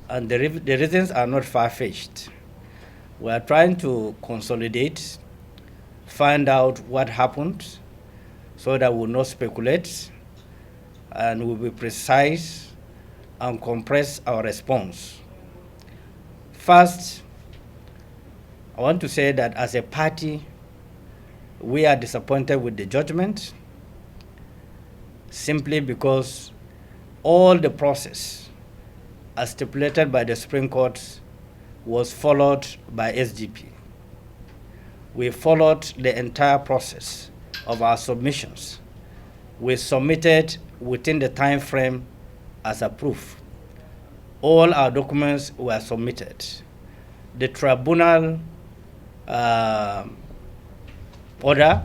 And the reasons are not far-fetched. We are trying to consolidate, find out what happened, so that we will not speculate, and we will be precise and compress our response. First, I want to say that as a party, we are disappointed with the judgment simply because all the process as stipulated by the Supreme Court was followed by SDP. We followed the entire process of our submissions. We submitted within the time frame as approved. All our documents were submitted. The tribunal order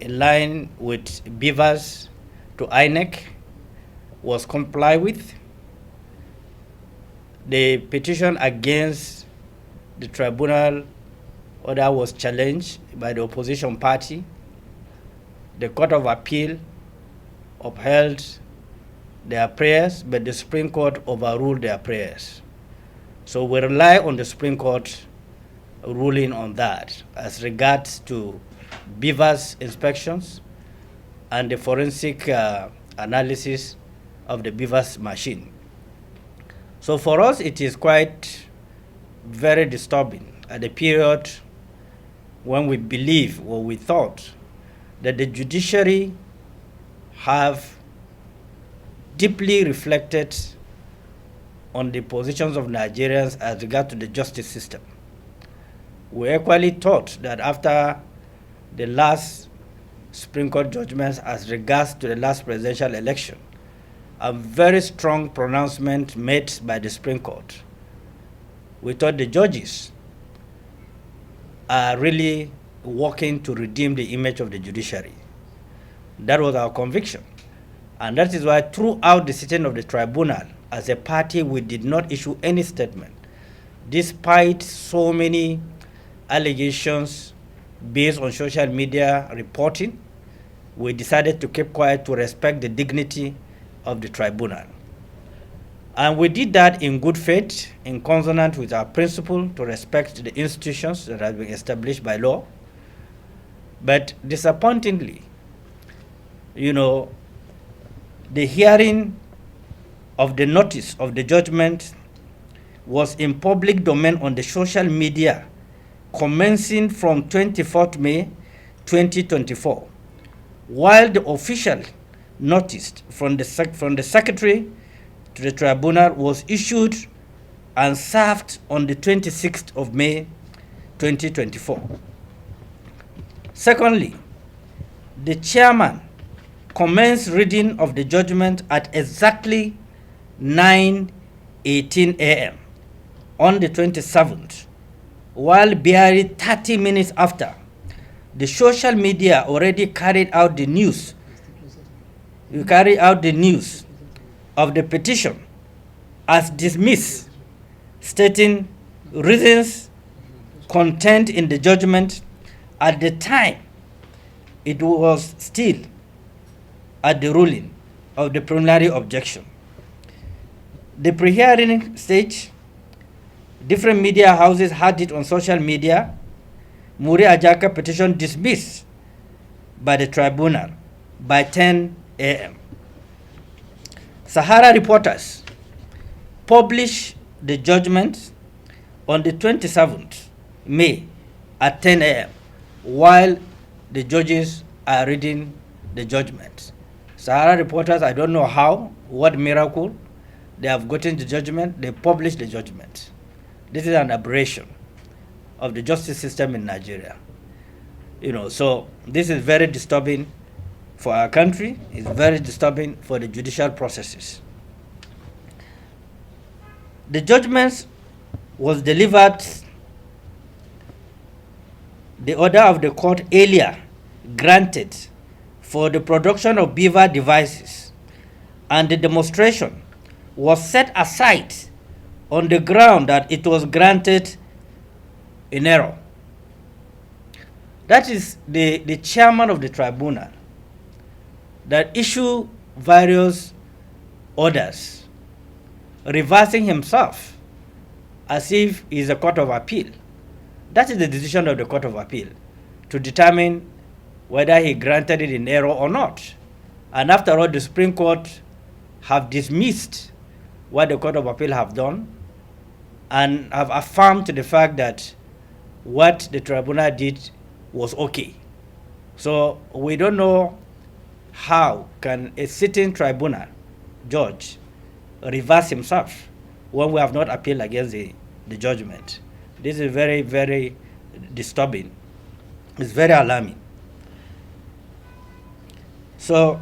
in line with beavers to INEC was complied with. The petition against the tribunal order was challenged by the opposition party. The Court of Appeal upheld their prayers, but the Supreme Court overruled their prayers. So we rely on the Supreme Court ruling on that as regards to beavers inspections and the forensic analysis of the beavers machine. So for us, it is quite very disturbing at the period when we believe or we thought that the judiciary have deeply reflected on the positions of Nigerians as regard to the justice system. We equally thought that after the last Supreme Court judgments as regards to the last presidential election, a very strong pronouncement made by the Supreme Court, we thought the judges are really working to redeem the image of the judiciary. That was our conviction. And that is why throughout the sitting of the tribunal, as a party, we did not issue any statement, despite so many allegations based on social media reporting. We decided to keep quiet to respect the dignity of the tribunal. And we did that in good faith, in consonance with our principle to respect the institutions that have been established by law. But disappointingly, the hearing of the notice of the judgment was in public domain on the social media commencing from 24th May 2024, while the official notice from the secretary to the tribunal was issued and served on the 26th of May 2024. Secondly, the chairman commenced reading of the judgment at exactly 9:18 a.m. on the 27th, while barely 30 minutes after, the social media already carried out the news. Of the petition as dismissed, stating reasons contained in the judgment. At the time, it was still at the ruling of the preliminary objection. The pre-hearing stage, different media houses had it on social media. Muri Ajaka petition dismissed by the tribunal by 10 a.m. Sahara reporters published the judgment on the 27th May at 10 a.m. while the judges are reading the judgment. Sahara reporters, I don't know how, what miracle, they have gotten the judgment, they published the judgment. This is an aberration of the justice system in Nigeria. So this is very disturbing for our country. It's very disturbing for the judicial processes. The judgment was delivered, the order of the court earlier granted for the production of beaver devices, and the demonstration was set aside on the ground that it was granted in error. That is the chairman of the tribunal that issued various orders, reversing himself as if it's a court of appeal. That is the decision of the Court of Appeal to determine whether he granted it in error or not. And after all, the Supreme Court have dismissed what the Court of Appeal have done and have affirmed to the fact that what the tribunal did was okay. So we don't know how can a sitting tribunal judge reverse himself when we have not appealed against the judgment. This is very, very disturbing. It's very alarming. So,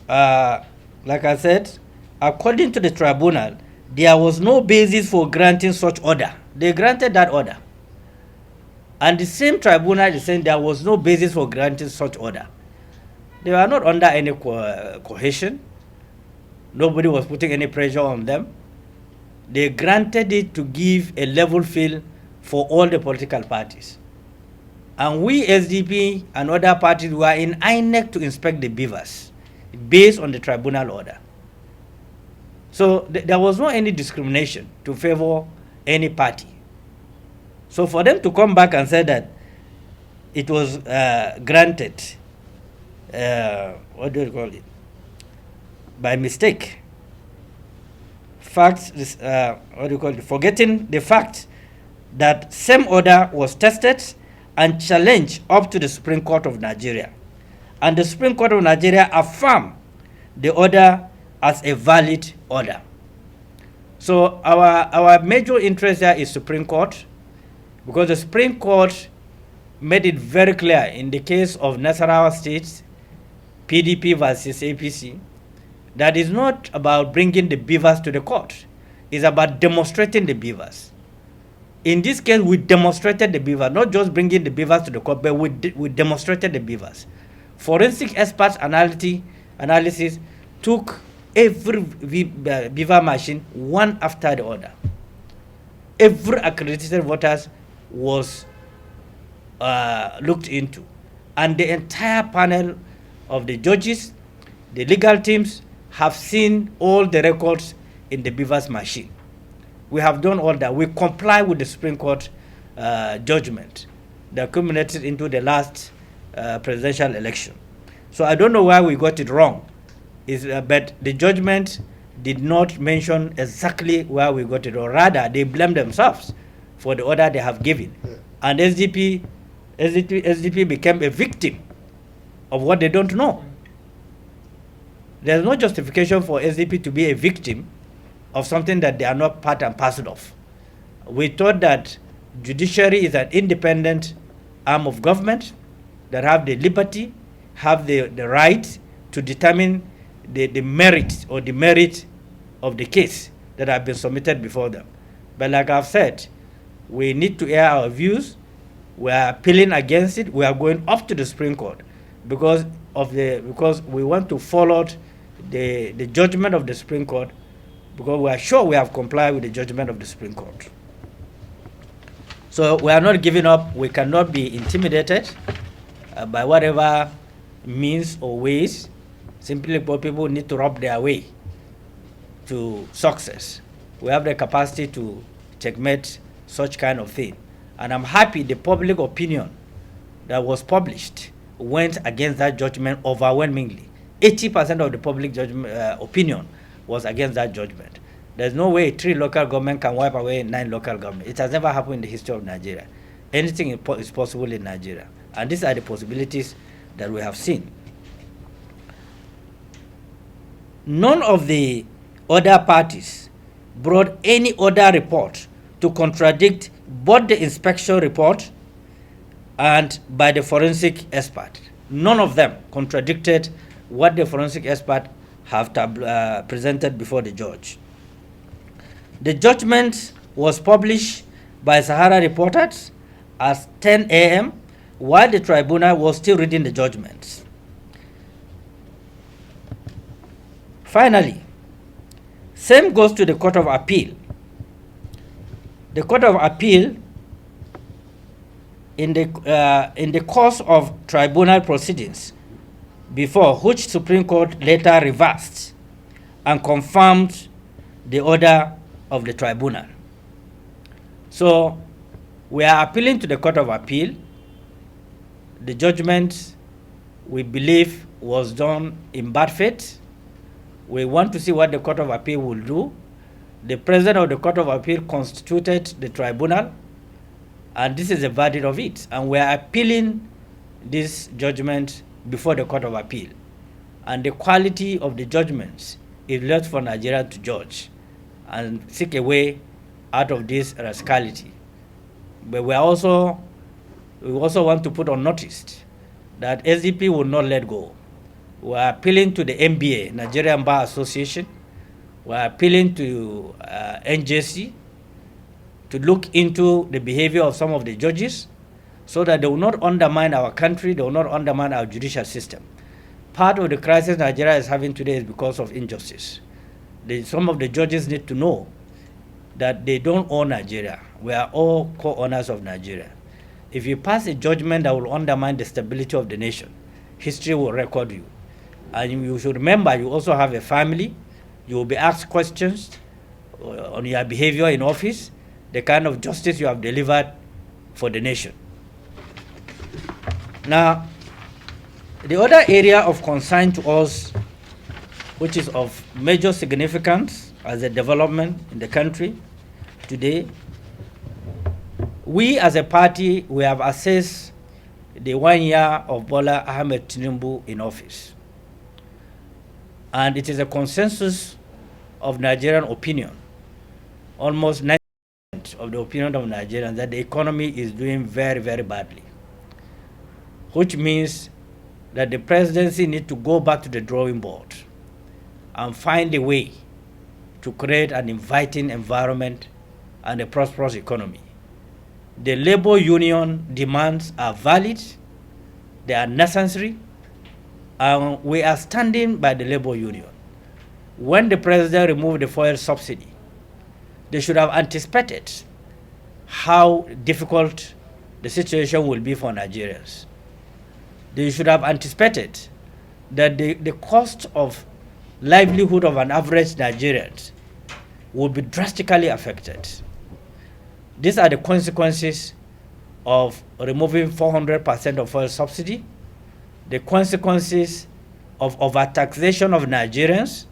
like I said, according to the tribunal, there was no basis for granting such order. They granted that order. And the same tribunal is saying there was no basis for granting such order. They were not under any coercion. Nobody was putting any pressure on them. They granted it to give a level field for all the political parties. And we, SDP, and other parties were in INEC to inspect the beavers based on the tribunal order. So there was no any discrimination to favor any party. So for them to come back and say that it was granted, what do you call it, by mistake, facts, what do you call it, forgetting the fact that same order was tested and challenged up to the Supreme Court of Nigeria. And the Supreme Court of Nigeria affirmed the order as a valid order. So our major interest here is Supreme Court, because the Supreme Court made it very clear in the case of Nasarawa State, PDP versus APC, that is not about bringing the beavers to the court. It's about demonstrating the beavers. In this case, we demonstrated the beavers, not just bringing the beavers to the court, but we demonstrated the beavers. Forensic experts analysis took every beaver machine one after the other. Every accredited voters was looked into. And the entire panel of the judges, the legal teams, have seen all the records in the beavers machine. We have done all that. We comply with the Supreme Court judgment that culminated into the last presidential election. So I don't know why we got it wrong, but the judgment did not mention exactly where we got it wrong. Rather, they blame themselves for the order they have given. And SDP became a victim of what they don't know. There's no justification for SDP to be a victim of something that they are not part and parcel of. We thought that judiciary is an independent arm of government that have the liberty, have the right to determine the merit or the merit of the case that have been submitted before them. But like I've said, we need to air our views. We are appealing against it. We are going up to the Supreme Court because we want to follow the judgment of the Supreme Court, because we are sure we have complied with the judgment of the Supreme Court. So we are not giving up. We cannot be intimidated by whatever means or ways. Simply put, people need to rub their way to success. We have the capacity to checkmate such kind of thing. And I'm happy the public opinion that was published went against that judgment overwhelmingly. 80% of the public judgment opinion was against that judgment. There's no way 3 local government can wipe away 9 local government. It has never happened in the history of Nigeria. Anything is possible in Nigeria. And these are the possibilities that we have seen. None of the other parties brought any other report to contradict both the inspection report and by the forensic expert. None of them contradicted what the forensic expert have presented before the judge. The judgment was published by Sahara Reporters at 10 a.m. while the tribunal was still reading the judgment. Finally, same goes to the Court of Appeal. The Court of Appeal, in the course of tribunal proceedings, before which Supreme Court later reversed and confirmed the order of the tribunal. So we are appealing to the Court of Appeal. The judgment, we believe, was done in bad faith. We want to see what the Court of Appeal will do. The President of the Court of Appeal constituted the tribunal, and this is the verdict of it. And we are appealing this judgment before the Court of Appeal. And the quality of the judgments is left for Nigeria to judge and seek a way out of this rascality. But we also want to put on notice that SDP will not let go. We are appealing to the NBA, Nigerian Bar Association. We are appealing to NJC to look into the behavior of some of the judges so that they will not undermine our country, they will not undermine our judicial system. Part of the crisis Nigeria is having today is because of injustice. Some of the judges need to know that they don't own Nigeria. We are all co-owners of Nigeria. If you pass a judgment that will undermine the stability of the nation, history will record you. And you should remember, you also have a family. You will be asked questions on your behavior in office, the kind of justice you have delivered for the nation. Now, the other area of concern to us, which is of major significance as a development in the country today, we as a party, we have assessed the 1 year of Bola Ahmed Tinubu in office. And it is a consensus of Nigerian opinion, almost 90% of the opinion of Nigerians, that the economy is doing very, very badly, which means that the presidency needs to go back to the drawing board and find a way to create an inviting environment and a prosperous economy. The labor union demands are valid, they are necessary, and we are standing by the labor union. When the president removed the fuel subsidy, they should have anticipated how difficult the situation will be for Nigerians. They should have anticipated that the cost of livelihood of an average Nigerian will be drastically affected. These are the consequences of removing 400% of fuel subsidy, the consequences of overtaxation of Nigerians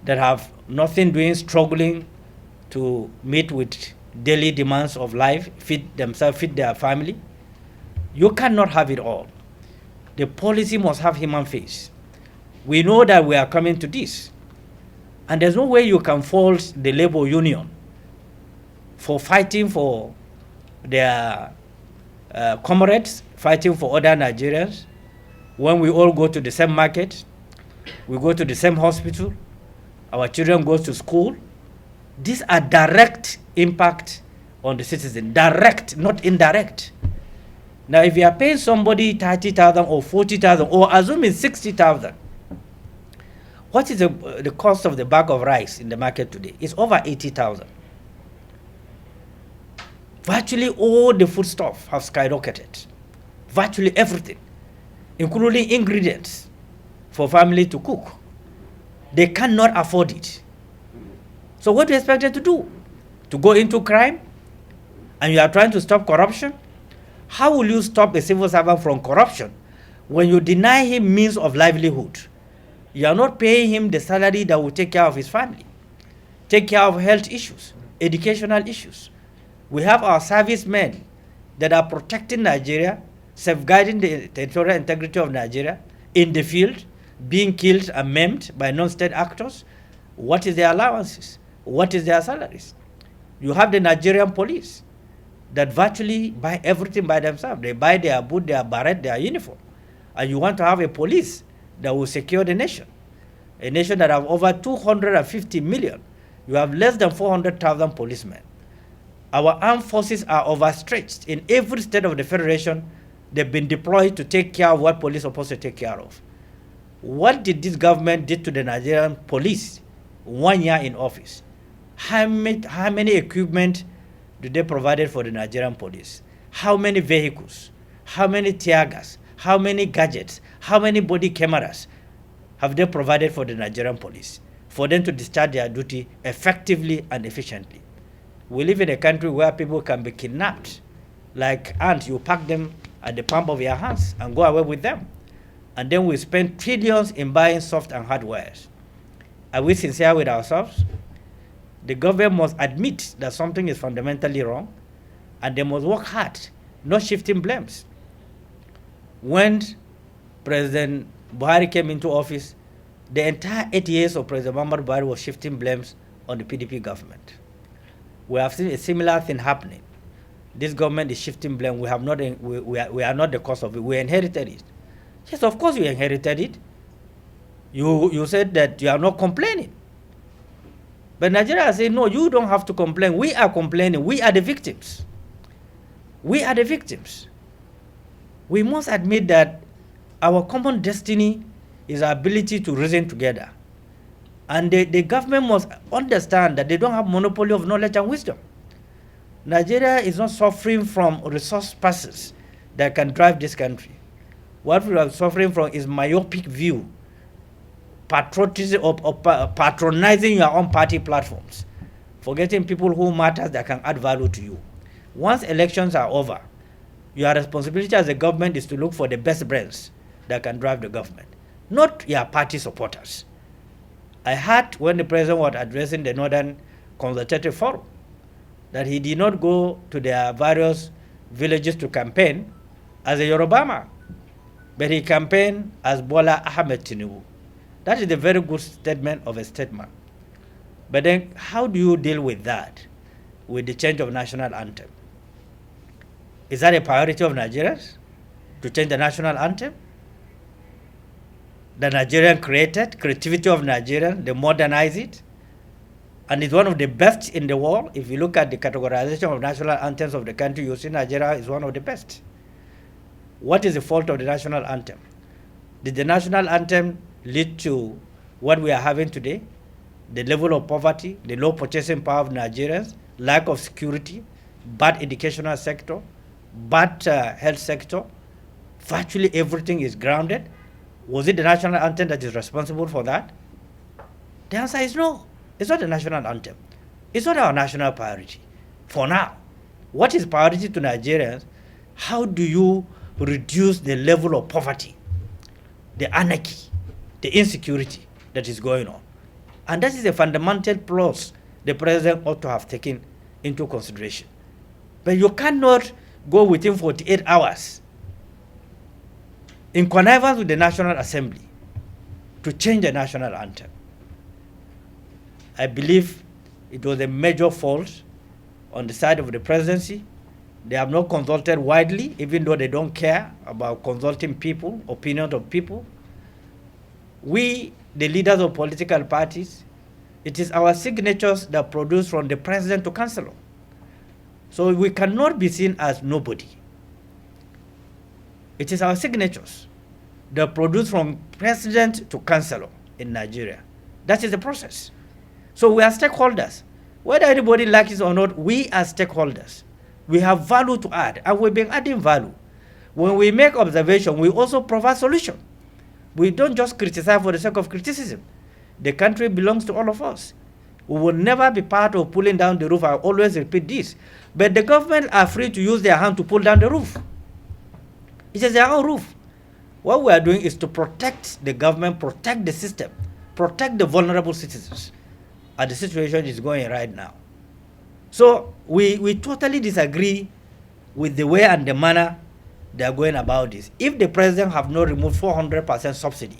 that have nothing doing, struggling to meet with daily demands of life, feed themselves, feed their family. You cannot have it all. The policy must have human face. We know that we are coming to this. And there's no way you can fault the labor union for fighting for their comrades, fighting for other Nigerians. When we all go to the same market, we go to the same hospital, our children go to school. These are direct impact on the citizen, direct, not indirect. Now, if you are paying somebody 30,000 or 40,000 or assuming 60,000, what is the cost of the bag of rice in the market today? It's over 80,000. Virtually all the foodstuff have skyrocketed. Virtually everything, including ingredients for family to cook. They cannot afford it. So what do you expect them to do? To go into crime? And you are trying to stop corruption? How will you stop a civil servant from corruption when you deny him means of livelihood? You are not paying him the salary that will take care of his family, take care of health issues, educational issues. We have our servicemen that are protecting Nigeria, safeguarding the territorial integrity of Nigeria in the field, being killed and maimed by non-state actors. What is their allowances? What is their salaries? You have the Nigerian police that virtually buy everything by themselves. They buy their boot, their beret, their uniform. And you want to have a police that will secure the nation. A nation that have over 250 million. You have less than 400,000 policemen. Our armed forces are overstretched. In every state of the Federation, they've been deployed to take care of what police are supposed to take care of. What did this government do to the Nigerian police 1 year in office? How many equipment do they provide for the Nigerian police? How many vehicles? How many tear gas? How many gadgets? How many body cameras have they provided for the Nigerian police for them to discharge their duty effectively and efficiently? We live in a country where people can be kidnapped. Like ants, you pack them at the palm of your hands and go away with them. And then we spend trillions in buying soft and hardware. Are we sincere with ourselves? The government must admit that something is fundamentally wrong, and they must work hard, not shifting blames. When President Buhari came into office, the entire 8 years of President Muhammad Buhari was shifting blames on the PDP government. We have seen a similar thing happening. This government is shifting blame. We are not the cause of it. We inherited it. Yes, of course you inherited it. You said that you are not complaining. But Nigeria said, no, you don't have to complain. We are complaining. We are the victims. We are the victims. We must admit that our common destiny is our ability to reason together. And the government must understand that they don't have monopoly of knowledge and wisdom. Nigeria is not suffering from resource passes that can drive this country. What we are suffering from is myopic view, patriotism or patronizing your own party platforms, forgetting people who matter that can add value to you. Once elections are over, your responsibility as a government is to look for the best brains that can drive the government, not your party supporters. I heard when the president was addressing the Northern Consultative Forum that he did not go to their various villages to campaign as a Yoruba man, but he campaigned as Bola Ahmed Tinubu. That is a very good statement of a statesman. But then how do you deal with that, with the change of national anthem? Is that a priority of Nigerians, to change the national anthem? The Nigerian creativity of Nigerians, they modernize it, and it's one of the best in the world. If you look at the categorization of national anthems of the country, you see Nigeria is one of the best. What is the fault of the national anthem? Did the national anthem lead to what we are having today? The level of poverty, the low purchasing power of Nigerians, lack of security, bad educational sector, bad health sector, virtually everything is grounded. Was it the national anthem that is responsible for that? The answer is no. It's not the national anthem. It's not our national priority for now. What is priority to Nigerians? How do you reduce the level of poverty, the anarchy, the insecurity that is going on? And that is a fundamental plus the president ought to have taken into consideration. But you cannot go within 48 hours in connivance with the National Assembly to change the national anthem. I believe it was a major fault on the side of the presidency. They have not consulted widely, even though they don't care about consulting people, opinions of people. We, the leaders of political parties, it is our signatures that produce from the president to councillor. So we cannot be seen as nobody. It is our signatures that produce from president to councillor in Nigeria. That is the process. So we are stakeholders. Whether anybody likes it or not, we are stakeholders. We have value to add, and we've been adding value. When we make observation, we also provide solution. We don't just criticize for the sake of criticism. The country belongs to all of us. We will never be part of pulling down the roof. I always repeat this. But the government are free to use their hand to pull down the roof. It is their own roof. What we are doing is to protect the government, protect the system, protect the vulnerable citizens. And the situation is going right now. So we totally disagree with the way and the manner they are going about this. If the president have not removed 400% subsidy,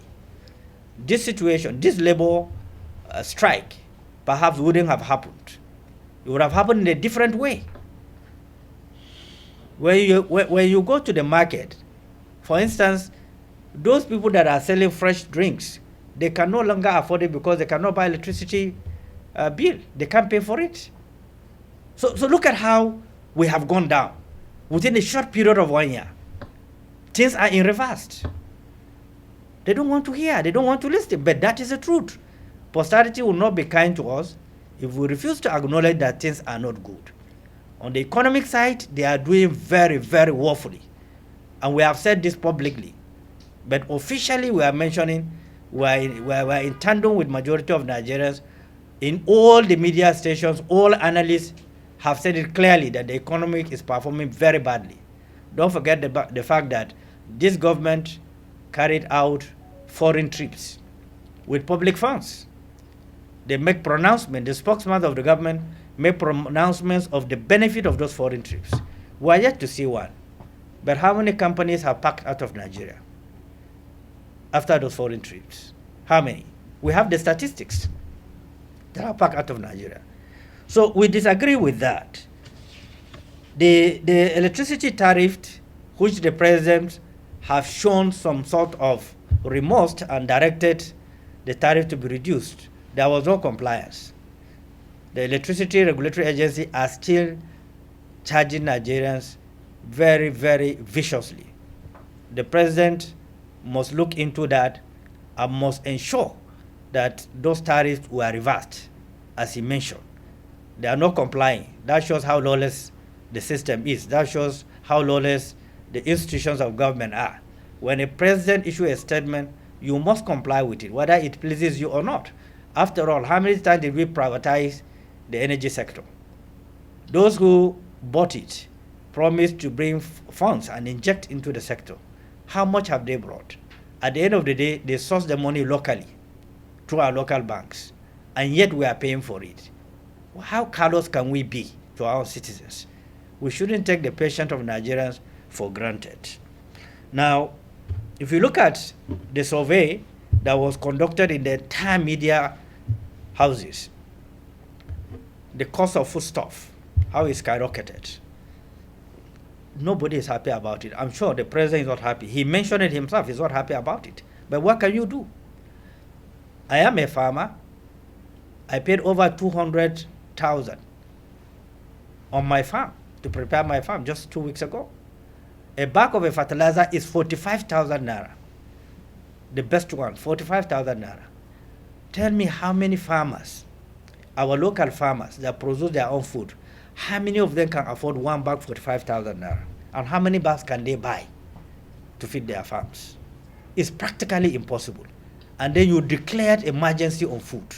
this situation, this labor strike, perhaps wouldn't have happened. It would have happened in a different way. When you go to the market, for instance, those people that are selling fresh drinks, they can no longer afford it because they cannot buy electricity bill. They can't pay for it. So look at how we have gone down within a short period of 1 year. Things are in reverse. They don't want to hear, they don't want to listen, but that is the truth. Posterity will not be kind to us if we refuse to acknowledge that things are not good. On the economic side, they are doing very, very woefully. And we have said this publicly. But officially, we are mentioning, we are in tandem with majority of Nigerians in all the media stations, all analysts, have said it clearly that the economy is performing very badly. Don't forget the fact that this government carried out foreign trips with public funds. They make pronouncements, the spokesman of the government make pronouncements of the benefit of those foreign trips. We are yet to see one. But how many companies have packed out of Nigeria after those foreign trips? How many? We have the statistics that are packed out of Nigeria. So we disagree with that. The electricity tariff, which the president have shown some sort of remorse and directed the tariff to be reduced, there was no compliance. The Electricity Regulatory Agency are still charging Nigerians very, very viciously. The president must look into that and must ensure that those tariffs were reversed, as he mentioned. They are not complying. That shows how lawless the system is. That shows how lawless the institutions of government are. When a president issues a statement, you must comply with it, whether it pleases you or not. After all, how many times did we privatize the energy sector? Those who bought it promised to bring funds and inject into the sector. How much have they brought? At the end of the day, they source the money locally through our local banks, and yet we are paying for it. How callous can we be to our citizens? We shouldn't take the patience of Nigerians for granted. Now, if you look at the survey that was conducted in the entire media houses, the cost of foodstuff, how it skyrocketed. Nobody is happy about it. I'm sure the president is not happy. He mentioned it himself, he's not happy about it. But what can you do? I am a farmer. I paid over 200,000 on my farm to prepare my farm just 2 weeks ago. A bag of a fertilizer is 45,000 naira. The best one, 45,000 naira. Tell me how many farmers, our local farmers that produce their own food, how many of them can afford one bag 45,000 naira? And how many bags can they buy to feed their farms? It's practically impossible. And then you declared emergency on food.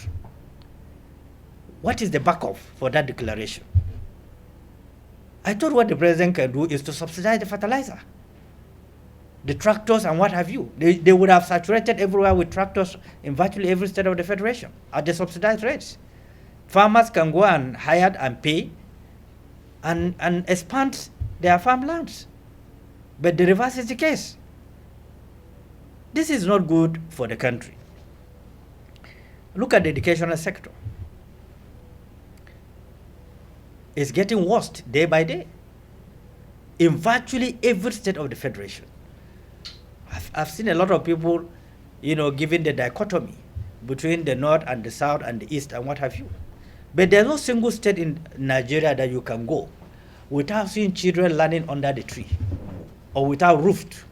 What is the backup for that declaration? I thought what the president can do is to subsidize the fertilizer, the tractors and what have you. They would have saturated everywhere with tractors in virtually every state of the federation at the subsidized rates. Farmers can go and hire and pay and expand their farmlands. But the reverse is the case. This is not good for the country. Look at the educational sector. It's getting worse day by day in virtually every state of the federation. I've seen a lot of people, giving the dichotomy between the north and the south and the east and what have you. But there's no single state in Nigeria that you can go without seeing children learning under the tree, or without roofed,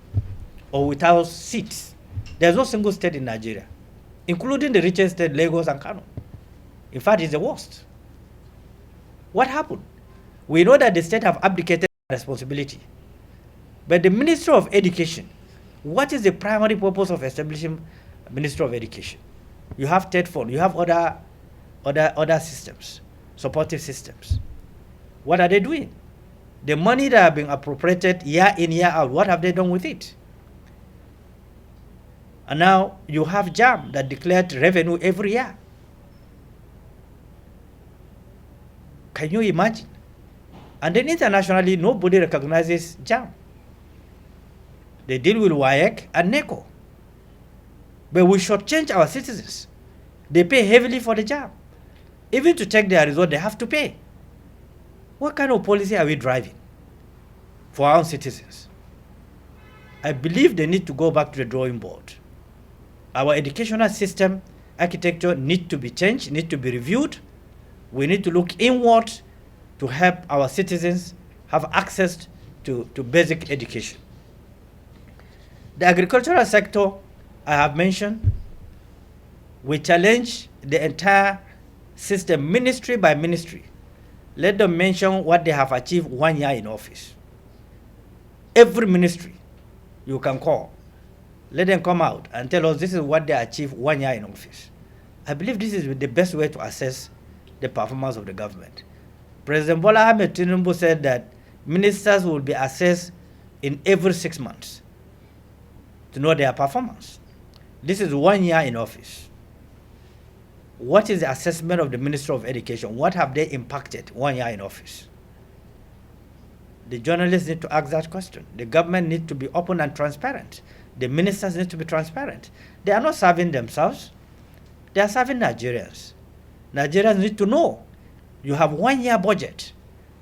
or without seats. There's no single state in Nigeria, including the richest state, Lagos and Kano. In fact, it's the worst. What happened? We know that the state have abdicated responsibility. But the Ministry of Education, what is the primary purpose of establishing a Ministry of Education? You have state fund, you have other systems, supportive systems. What are they doing? The money that have been appropriated year in, year out, what have they done with it? And now you have JAM that declared revenue every year. Can you imagine? And then internationally, nobody recognizes JAM. They deal with Wike and NECO. But we shortchange our citizens. They pay heavily for the JAM. Even to check their result, they have to pay. What kind of policy are we driving for our own citizens? I believe they need to go back to the drawing board. Our educational system architecture needs to be changed, needs to be reviewed. We need to look inward to help our citizens have access to basic education. The agricultural sector, I have mentioned, we challenge the entire system, ministry by ministry. Let them mention what they have achieved 1 year in office. Every ministry you can call. Let them come out and tell us this is what they achieved 1 year in office. I believe this is the best way to assess the performance of the government. President Bola Ahmed Tinubu said that ministers will be assessed in every 6 months to know their performance. This is 1 year in office. What is the assessment of the Minister of Education? What have they impacted 1 year in office? The journalists need to ask that question. The government needs to be open and transparent. The ministers need to be transparent. They are not serving themselves. They are serving Nigerians. Nigerians need to know. You have 1 year budget.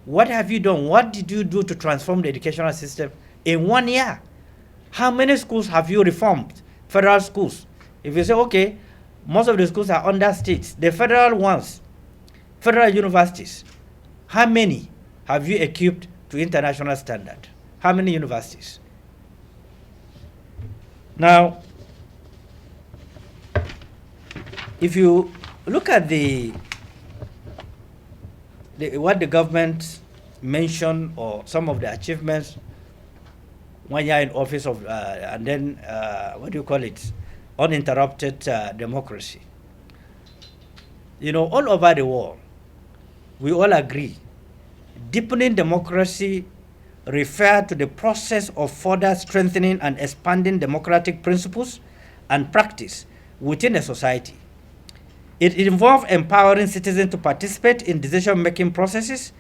What have you done? What did you do to transform the educational system in 1 year? How many schools have you reformed? Federal schools. If you say, okay, most of the schools are under states, the federal ones, federal universities, how many have you equipped to international standard? How many universities? Now, if you look at what the government mentioned or some of the achievements 1 year in office of, and then, what do you call it, uninterrupted democracy. You know, all over the world, we all agree, deepening democracy refers to the process of further strengthening and expanding democratic principles and practice within a society. It involves empowering citizens to participate in decision-making processes,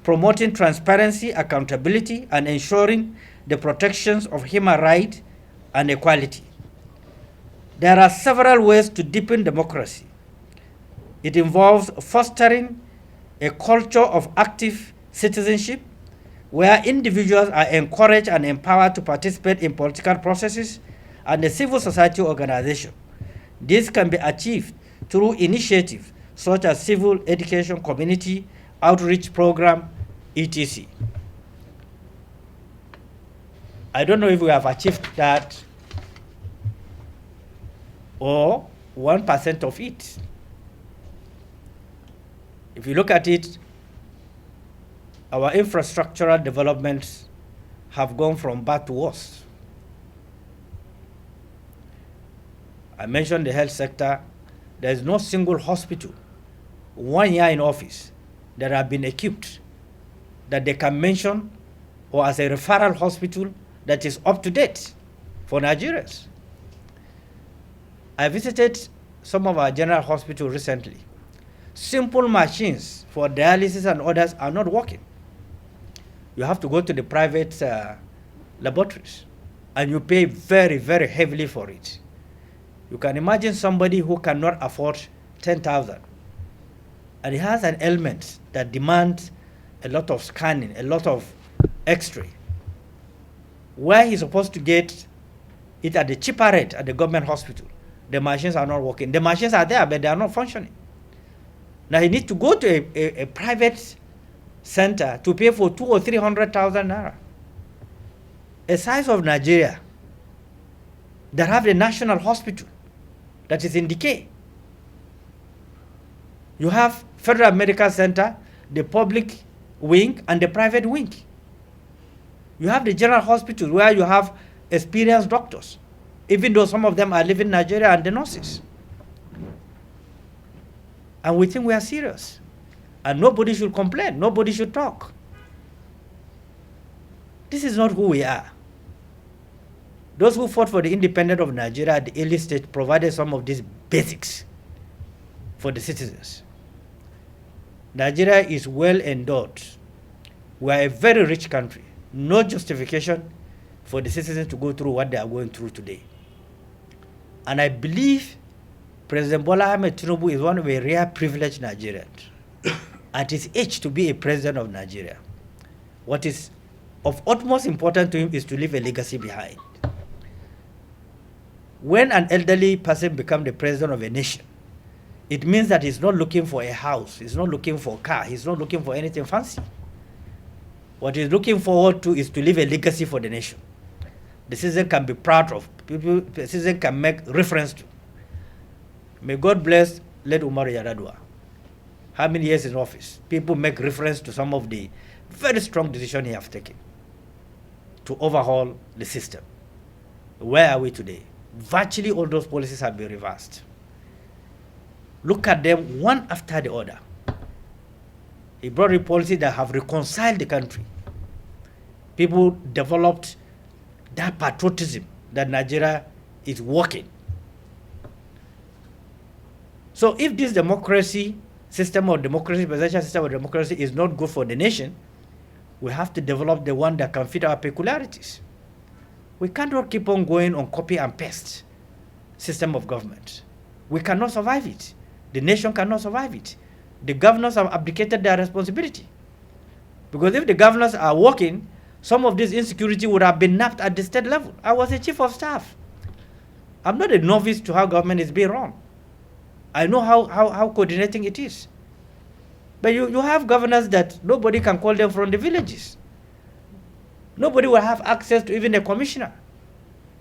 promoting transparency, accountability, and ensuring the protections of human rights and equality. There are several ways to deepen democracy. It involves fostering a culture of active citizenship where individuals are encouraged and empowered to participate in political processes and the civil society organization. This can be achieved through initiatives such as civil education, community outreach program, etc. I don't know if we have achieved that or 1% of it. If you look at it, our infrastructural developments have gone from bad to worse. I mentioned the health sector. There is no single hospital 1 year in office that have been equipped that they can mention or as a referral hospital that is up to date for Nigerians. I visited some of our general hospitals recently. Simple machines for dialysis and others are not working. You have to go to the private laboratories and you pay very, very heavily for it. You can imagine somebody who cannot afford 10,000 and he has an ailment that demands a lot of scanning, a lot of x-ray. Where he's supposed to get it at the cheaper rate at the government hospital, the machines are not working. The machines are there, but they are not functioning. Now he needs to go to a private center to pay for 200,000 or 300,000 naira. A size of Nigeria that have the national hospital that is in decay. You have Federal Medical Center, the public wing and the private wing. You have the general hospital where you have experienced doctors, even though some of them are leaving Nigeria, and the nurses. And we think we are serious. And nobody should complain, nobody should talk. This is not who we are. Those who fought for the independence of Nigeria at the early stage provided some of these basics for the citizens. Nigeria is well endowed. We are a very rich country. No justification for the citizens to go through what they are going through today. And I believe President Bola Ahmed Tinubu is one of a rare privileged Nigerians at his age to be a president of Nigeria. What is of utmost importance to him is to leave a legacy behind. When an elderly person becomes the president of a nation, it means that he's not looking for a house, he's not looking for a car, he's not looking for anything fancy. What he's looking forward to is to leave a legacy for the nation. The citizen can be proud of, the citizen can make reference to. May God bless late Umar Yaradua. How many years in office? People make reference to some of the very strong decisions he has taken to overhaul the system. Where are we today? Virtually all those policies have been reversed. Look at them one after the other. He brought in policies that have reconciled the country. People developed that patriotism that Nigeria is working. So if this democracy system of democracy, presidential system of democracy is not good for the nation, we have to develop the one that can fit our peculiarities. We cannot keep on going on copy and paste system of government. We cannot survive it. The nation cannot survive it. The governors have abdicated their responsibility. Because if the governors are working, some of this insecurity would have been napped at the state level. I was a chief of staff. I'm not a novice to how government is being run. I know how coordinating it is. But you have governors that nobody can call them from the villages. Nobody will have access to even a commissioner.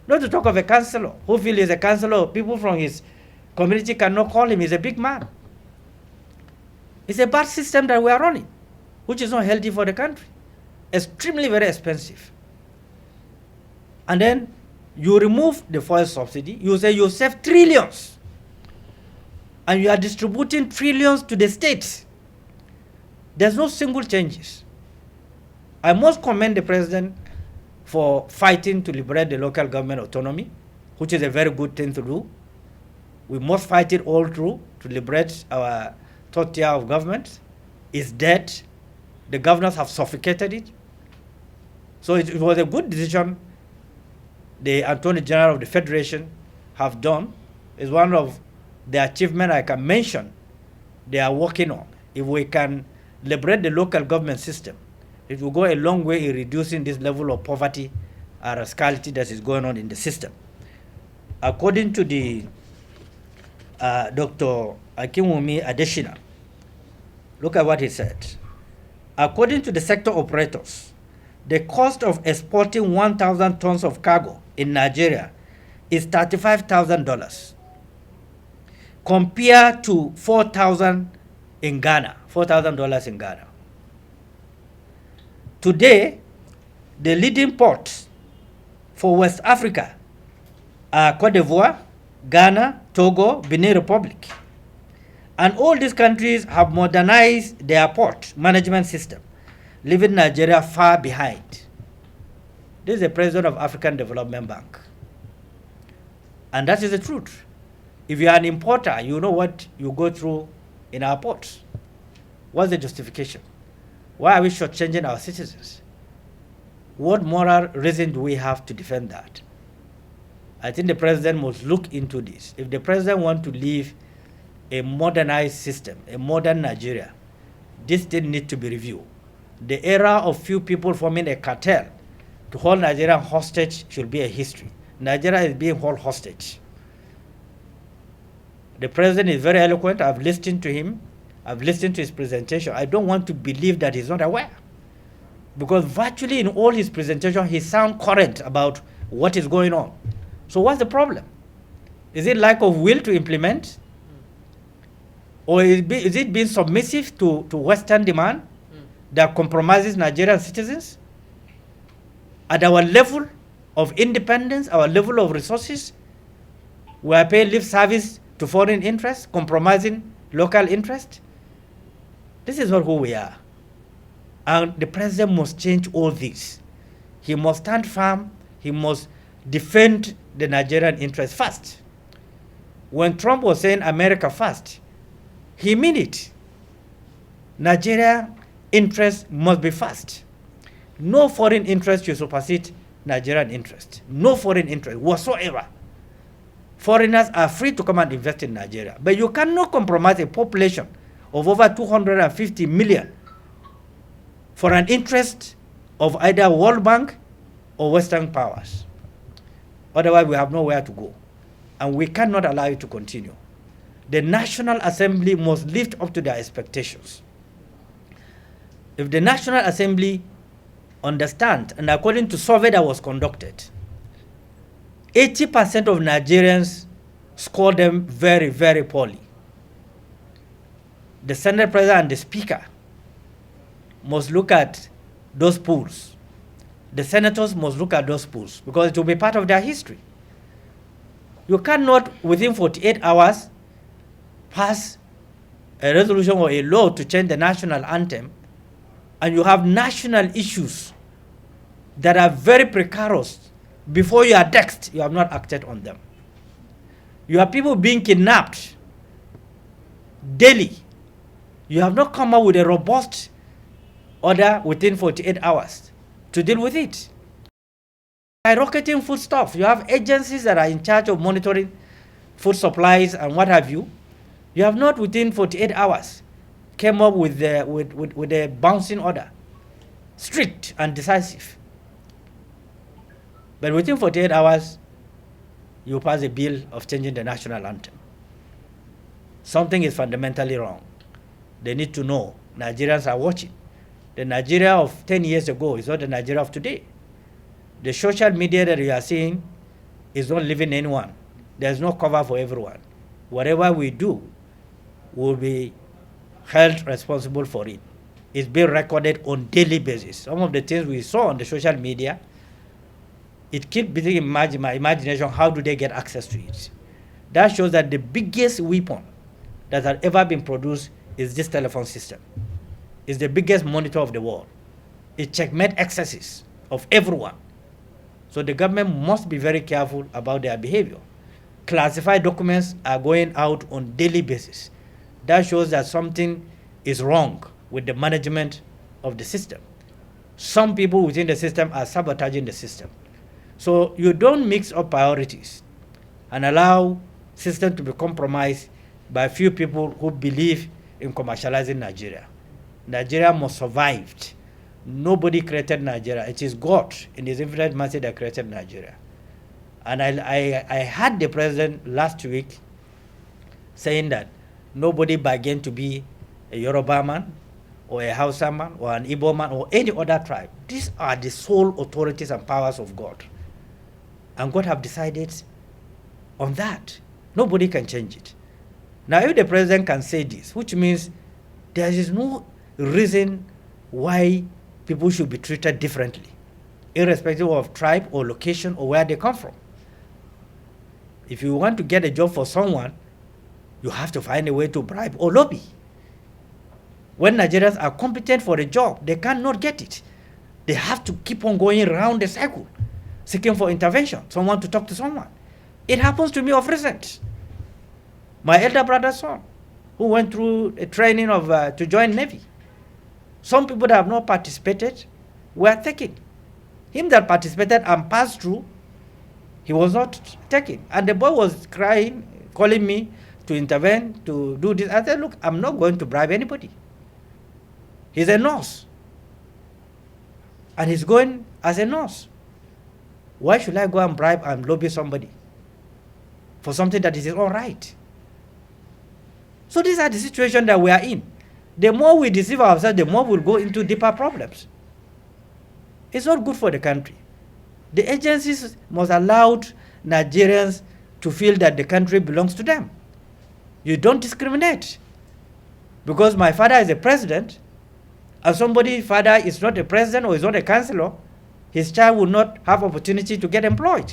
Not to talk of a councillor, who feels he's a councillor, people from his community cannot call him, he's a big man. It's a bad system that we are running, which is not healthy for the country. Extremely very expensive. And then you remove the fuel subsidy, you say you save trillions, and you are distributing trillions to the states. There's no single changes. I must commend the president for fighting to liberate the local government autonomy, which is a very good thing to do. We must fight it all through to liberate our third tier of government. It's dead. The governors have suffocated it. So it was a good decision the Attorney General of the Federation have done. It's one of the achievements I can mention they are working on. If we can liberate the local government system, it will go a long way in reducing this level of poverty and rascality that is going on in the system. According to the Dr. Akinwumi Adesina, look at what he said. According to the sector operators, the cost of exporting 1,000 tons of cargo in Nigeria is $35,000 compared to $4,000 in Ghana, $4,000 in Ghana. Today, the leading ports for West Africa are Cote d'Ivoire, Ghana, Togo, Benin Republic. And all these countries have modernized their port management system, leaving Nigeria far behind. This is the president of African Development Bank. And that is the truth. If you are an importer, you know what you go through in our ports. What's the justification? Why are we shortchanging our citizens? What moral reason do we have to defend that? I think the president must look into this. If the president wants to leave a modernized system, a modern Nigeria, this thing needs to be reviewed. The era of few people forming a cartel to hold Nigeria hostage should be a history. Nigeria is being held hostage. The president is very eloquent. I've listened to him. I've listened to his presentation. I don't want to believe that he's not aware. Because virtually in all his presentation, he sounds current about what is going on. So what's the problem? Is it lack of will to implement? Or is it being submissive to Western demand that compromises Nigerian citizens? At our level of independence, our level of resources, we are paying lip service to foreign interests, compromising local interest. This is not who we are. And the president must change all this. He must stand firm. He must defend the Nigerian interest first. When Trump was saying America first, he meant it. Nigeria interest must be first. No foreign interest should supersede Nigerian interest. No foreign interest whatsoever. Foreigners are free to come and invest in Nigeria. But you cannot compromise a population of over 250 million for an interest of either World Bank or Western powers. Otherwise, we have nowhere to go. And we cannot allow it to continue. The National Assembly must live up to their expectations. If the National Assembly understand, and according to survey that was conducted, 80% of Nigerians score them very, very poorly. The Senate President and the Speaker must look at those polls. The senators must look at those polls because it will be part of their history. You cannot, within 48 hours, pass a resolution or a law to change the national anthem, and you have national issues that are very precarious, before you are taxed, you have not acted on them. You have people being kidnapped daily. You have not come up with a robust order within 48 hours to deal with it. Skyrocketing foodstuffs. You have agencies that are in charge of monitoring food supplies and what have you. You have not within 48 hours came up with a bouncing order, strict and decisive. But within 48 hours, you pass a bill of changing the national anthem. Something is fundamentally wrong. They need to know. Nigerians are watching. The Nigeria of 10 years ago is not the Nigeria of today. The social media that you are seeing is not leaving anyone. There's no cover for everyone. Whatever we do will be held responsible for it. It's being recorded on daily basis. Some of the things we saw on the social media, it keeps being my imagination, how do they get access to it? That shows that the biggest weapon that has ever been produced is this telephone system. It's the biggest monitor of the world. It checkmates excesses of everyone. So the government must be very careful about their behavior. Classified documents are going out on daily basis. That shows that something is wrong with the management of the system. Some people within the system are sabotaging the system. So you don't mix up priorities and allow system to be compromised by few people who believe in commercializing Nigeria. Nigeria must survive. Nobody created Nigeria. It is God in his infinite mercy that created Nigeria. And I heard the president last week saying that nobody bargained to be a Yoruba man or a Hausa man or an Igbo man or any other tribe. These are the sole authorities and powers of God. And God have decided on that. Nobody can change it. Now, if the president can say this, which means there is no reason why people should be treated differently, irrespective of tribe or location or where they come from. If you want to get a job for someone, you have to find a way to bribe or lobby. When Nigerians are competent for a job, they cannot get it. They have to keep on going around the cycle, seeking for intervention, someone to talk to someone. It happens to me of recent. My elder brother's son, who went through a training to join Navy. Some people that have not participated were taken. Him that participated and passed through, he was not taken. And the boy was crying, calling me to intervene, to do this. I said, look, I'm not going to bribe anybody. He's a nurse. And he's going as a nurse. Why should I go and bribe and lobby somebody for something that is all right? So these are the situations that we are in. The more we deceive ourselves, the more we'll go into deeper problems. It's not good for the country. The agencies must allow Nigerians to feel that the country belongs to them. You don't discriminate. Because my father is a president, and somebody's father is not a president or is not a councillor, his child will not have opportunity to get employed.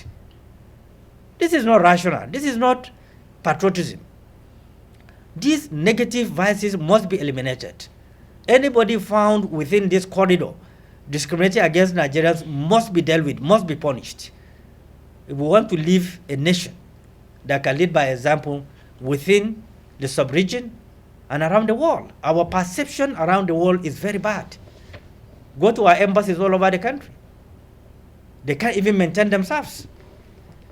This is not rational. This is not patriotism. These negative vices must be eliminated. Anybody found within this corridor discriminating against Nigerians must be dealt with, must be punished. If we want to live a nation that can lead by example within the sub-region and around the world, our perception around the world is very bad. Go to our embassies all over the country. They can't even maintain themselves.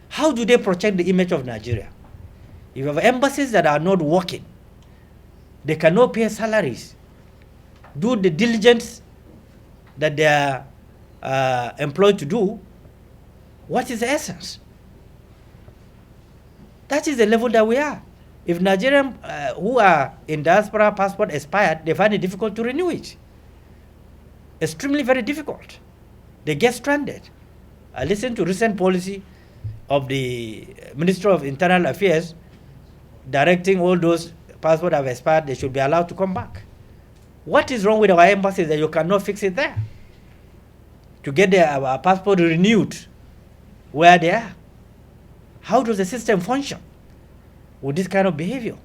How do they protect the image of Nigeria? If you have embassies that are not working, they cannot pay salaries, do the diligence that they are employed to do, what is the essence? That is the level that we are. If Nigerians who are in diaspora passport expired, they find it difficult to renew it. Extremely very difficult. They get stranded. I listened to recent policy of the Ministry of Internal Affairs directing all those passports have expired, they should be allowed to come back. What is wrong with our embassies that you cannot fix it there? To get our passport renewed where they are. How does the system function with this kind of behavior?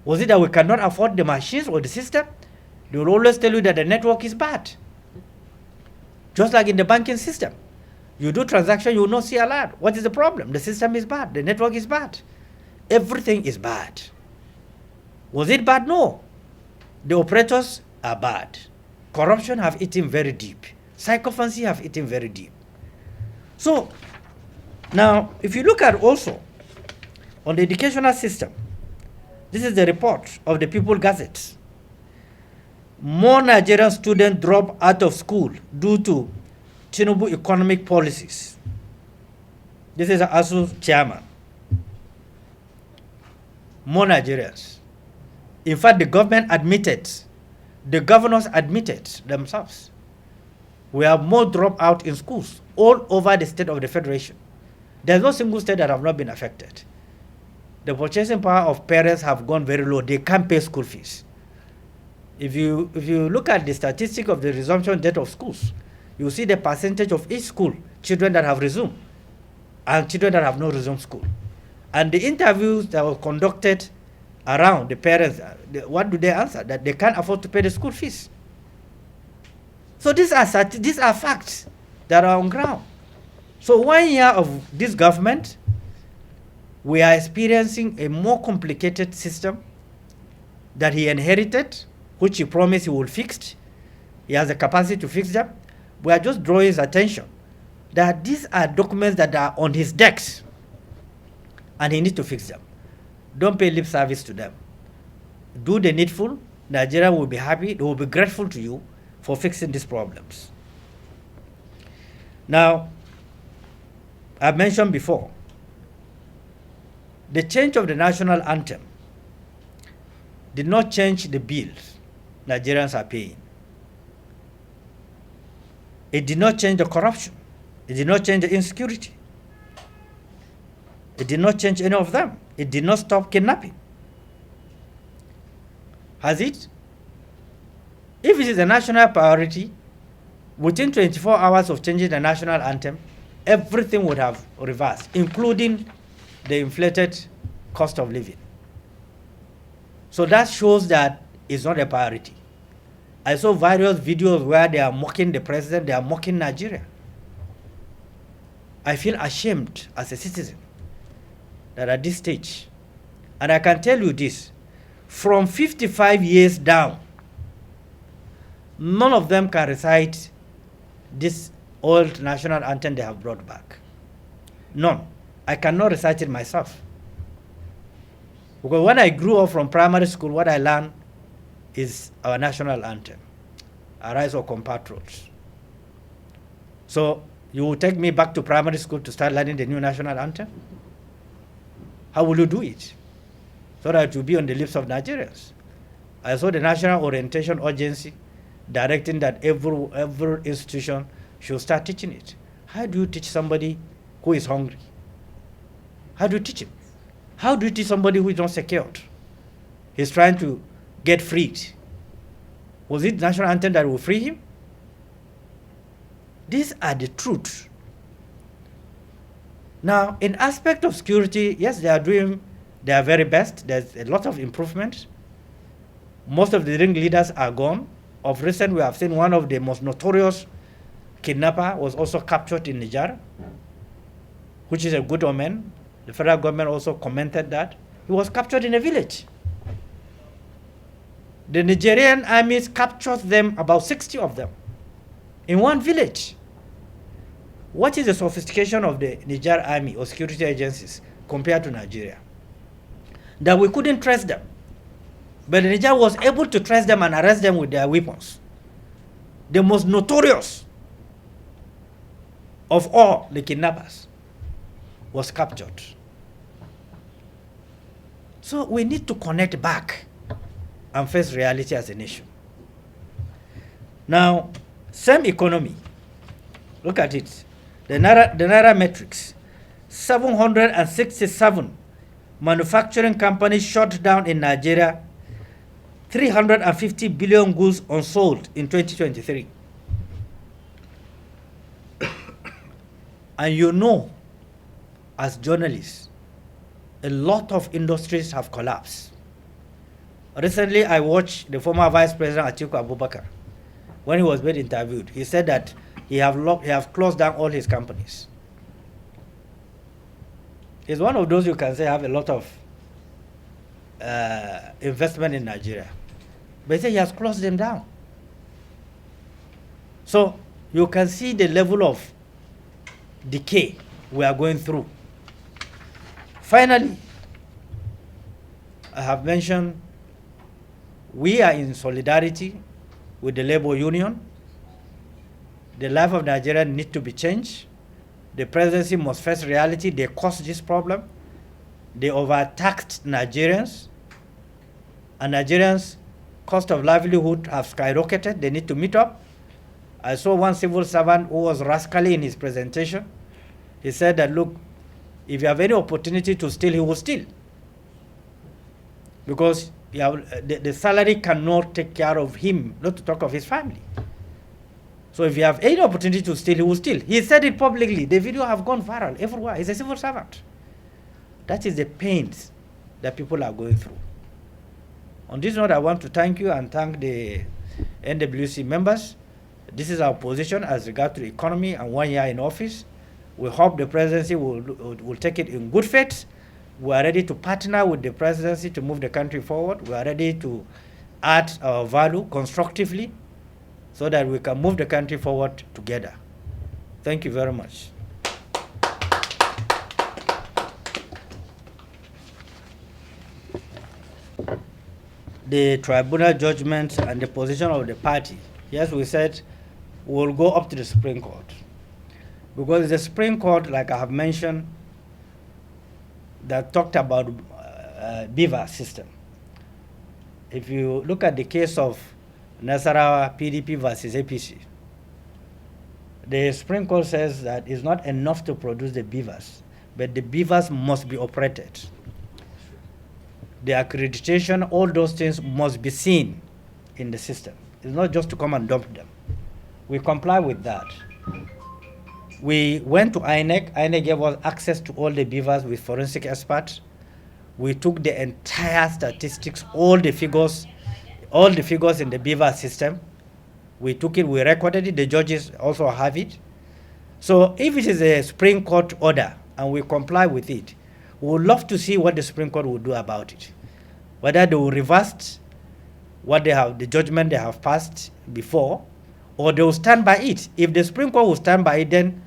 Was it that we cannot afford the machines or the system? They will always tell you that the network is bad. Just like in the banking system. You do transaction, you will not see a lot. What is the problem? The system is bad. The network is bad. Everything is bad. Was it bad? No. The operators are bad. Corruption have eaten very deep. Sycophancy have eaten very deep. So, now, if you look at also on the educational system, this is the report of the People Gazette. More Nigerian students drop out of school due to Tinubu economic policies. This is ASU chairman. More Nigerians. In fact, the government admitted, the governors admitted themselves, we have more dropout in schools all over the state of the Federation. There's no single state that have not been affected. The purchasing power of parents have gone very low. They can't pay school fees. If you look at the statistic of the resumption date of schools, you see the percentage of each school, children that have resumed, and children that have not resumed school. And the interviews that were conducted around the parents, what do they answer? That they can't afford to pay the school fees. So these are facts that are on ground. So 1 year of this government, we are experiencing a more complicated system that he inherited, which he promised he will fix. He has the capacity to fix them. We are just drawing his attention that these are documents that are on his decks, and he needs to fix them. Don't pay lip service to them. Do the needful. Nigeria will be happy. They will be grateful to you for fixing these problems. Now, I've mentioned before, the change of the national anthem did not change the bills Nigerians are paying. It did not change the corruption. It did not change the insecurity. It did not change any of them. It did not stop kidnapping. Has it? If it is a national priority, within 24 hours of changing the national anthem, everything would have reversed, including the inflated cost of living. So that shows that it's not a priority. I saw various videos where they are mocking the president, they are mocking Nigeria. I feel ashamed as a citizen that at this stage, and I can tell you this, from 55 years down, none of them can recite this old national anthem they have brought back. None. I cannot recite it myself. Because when I grew up from primary school, what I learned is our national anthem, Arise, O Compatriots. So you will take me back to primary school to start learning the new national anthem? How will you do it? So that it will be on the lips of Nigerians. I saw the National Orientation Agency directing that every institution should start teaching it. How do you teach somebody who is hungry? How do you teach him? How do you teach somebody who is not secured? He's trying to get freed. Was it national anthem that will free him? These are the truths. Now, in aspect of security, yes, they are doing their very best. There's a lot of improvement. Most of the ring leaders are gone. Of recent, we have seen one of the most notorious kidnapper was also captured in Niger, which is a good omen. The federal government also commented that. He was captured in a village. The Nigerian armies captured them, about 60 of them, in one village. What is the sophistication of the Niger army or security agencies compared to Nigeria? That we couldn't trace them. But Niger was able to trace them and arrest them with their weapons. The most notorious of all the kidnappers was captured. So we need to connect back and face reality as a nation. Now, same economy. Look at it. The Naira metrics. 767 manufacturing companies shut down in Nigeria. 350 billion goods unsold in 2023. And you know, as journalists, a lot of industries have collapsed. Recently, I watched the former Vice President Atiku Abubakar when he was being interviewed. He said that he have closed down all his companies. He's one of those you can say have a lot of investment in Nigeria. But he said he has closed them down. So you can see the level of decay we are going through. Finally, I have mentioned we are in solidarity with the labor union. The life of Nigeria needs to be changed. The presidency must face reality. They caused this problem. They overtaxed Nigerians. And Nigerians' cost of livelihood have skyrocketed. They need to meet up. I saw one civil servant who was rascally in his presentation. He said that, look, if you have any opportunity to steal, he will steal. Because the salary cannot take care of him, not to talk of his family. So if you have any opportunity to steal, he will steal. He said it publicly. The video have gone viral everywhere. He's a civil servant. That is the pains that people are going through. On this note, I want to thank you and thank the NWC members. This is our position as regards to the economy and 1 year in office. We hope the presidency will take it in good faith. We are ready to partner with the presidency to move the country forward. We are ready to add our value constructively so that we can move the country forward together. Thank you very much. The tribunal judgment and the position of the party. Yes, we said we'll go up to the Supreme Court. Because the Supreme Court, like I have mentioned, that talked about beaver system. If you look at the case of Nasarawa PDP versus APC, the Supreme Court says that it's not enough to produce the beavers, but the beavers must be operated. The accreditation, all those things must be seen in the system. It's not just to come and dump them. We comply with that. We went to INEC. INEC gave us access to all the beavers with forensic experts. We took the entire statistics, all the figures in the beaver system. We took it, we recorded it, the judges also have it. So if it is a Supreme Court order and we comply with it, we would love to see what the Supreme Court will do about it. Whether they will reverse what they have, the judgment they have passed before, or they will stand by it. If the Supreme Court will stand by it, then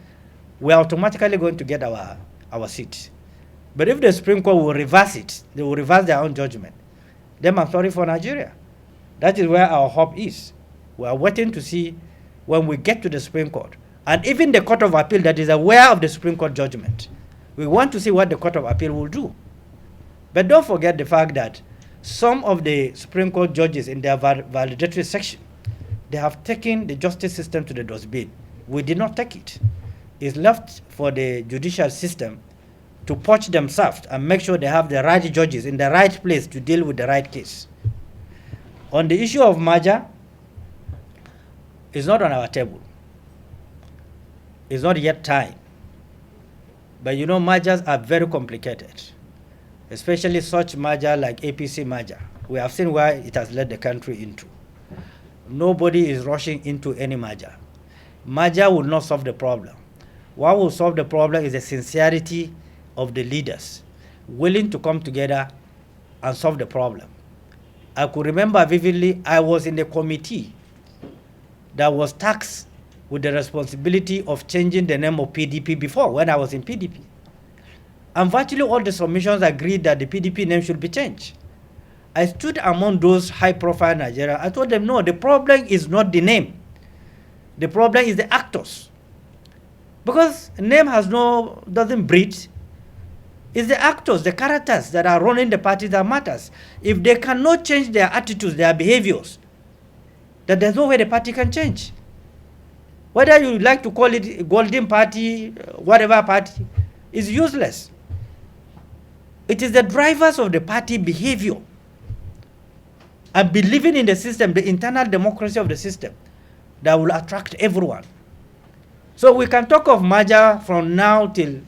we are automatically going to get our seat. But if the Supreme Court will reverse it, they will reverse their own judgment, then I'm sorry for Nigeria. That is where our hope is. We are waiting to see when we get to the Supreme Court. And even the Court of Appeal that is aware of the Supreme Court judgment, we want to see what the Court of Appeal will do. But don't forget the fact that some of the Supreme Court judges in their validatory section, they have taken the justice system to the dustbin. We did not take it. It's left for the judicial system to purge themselves and make sure they have the right judges in the right place to deal with the right case. On the issue of merger, it's not on our table. It's not yet time. But you know, mergers are very complicated, especially such merger like APC merger. We have seen where it has led the country into. Nobody is rushing into any merger. Merger will not solve the problem. What will solve the problem is the sincerity of the leaders willing to come together and solve the problem. I could remember vividly, I was in the committee that was tasked with the responsibility of changing the name of PDP before, when I was in PDP. And virtually all the submissions agreed that the PDP name should be changed. I stood among those high-profile Nigerians. I told them, no, the problem is not the name. The problem is the actors. Because name doesn't breed. It's the actors, the characters that are running the party that matters. If they cannot change their attitudes, their behaviors, then there's no way the party can change. Whether you like to call it Golden Party, whatever party, is useless. It is the drivers of the party behavior and believing in the system, the internal democracy of the system, that will attract everyone. So we can talk of merger from now till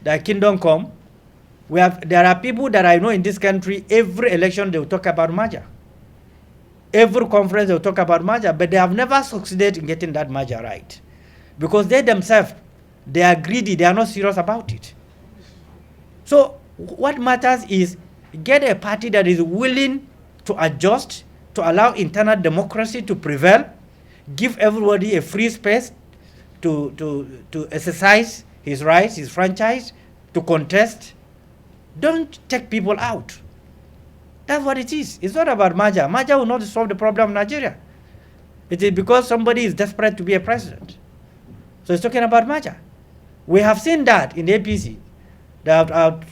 the kingdom come, There are people that I know in this country, every election they will talk about merger. Every conference they will talk about merger, but they have never succeeded in getting that merger right. Because they themselves, they are greedy, they are not serious about it. So what matters is get a party that is willing to adjust, to allow internal democracy to prevail, give everybody a free space to exercise his rights, his franchise, to contest. Don't take people out. That's what it is. It's not about merger. Merger will not solve the problem of Nigeria. It is because somebody is desperate to be a president. So it's talking about merger. We have seen that in the APC. They have,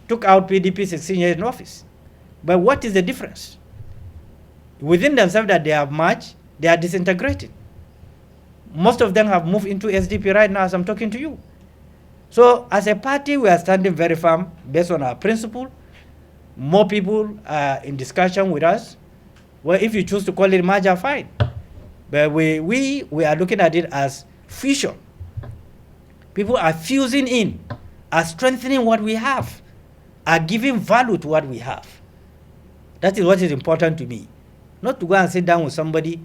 took out PDP 16 years in office. But what is the difference? Within themselves that they have merged, they are disintegrating. Most of them have moved into SDP right now as I'm talking to you. So as a party, we are standing very firm based on our principle. More people are in discussion with us. Well, if you choose to call it merger, fine. But we are looking at it as fusion. People are fusing in, are strengthening what we have, are giving value to what we have. That is what is important to me. Not to go and sit down with somebody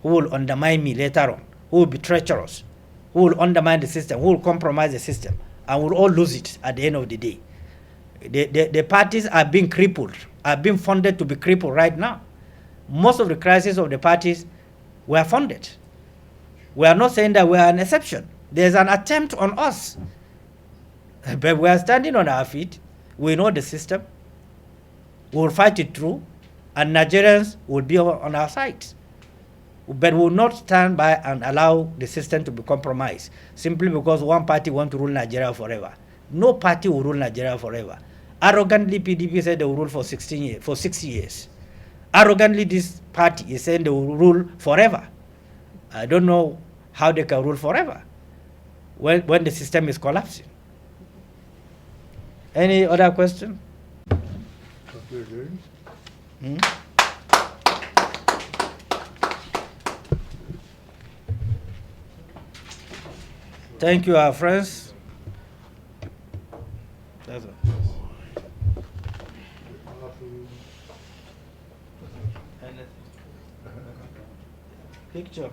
who will undermine me later on, who will be treacherous, who will undermine the system, who will compromise the system, and we'll all lose it at the end of the day. The parties are being crippled, are being funded to be crippled right now. Most of the crises of the parties were funded. We are not saying that we are an exception. There's an attempt on us. But we are standing on our feet. We know the system. We will fight it through, and Nigerians will be on our side. But we will not stand by and allow the system to be compromised simply because one party wants to rule Nigeria forever. No party will rule Nigeria forever. Arrogantly, PDP said they will rule for 16 years, for 6 years. Arrogantly, this party is saying they will rule forever. I don't know how they can rule forever when the system is collapsing. Any other question? Thank you, our friends. That's all. Picture.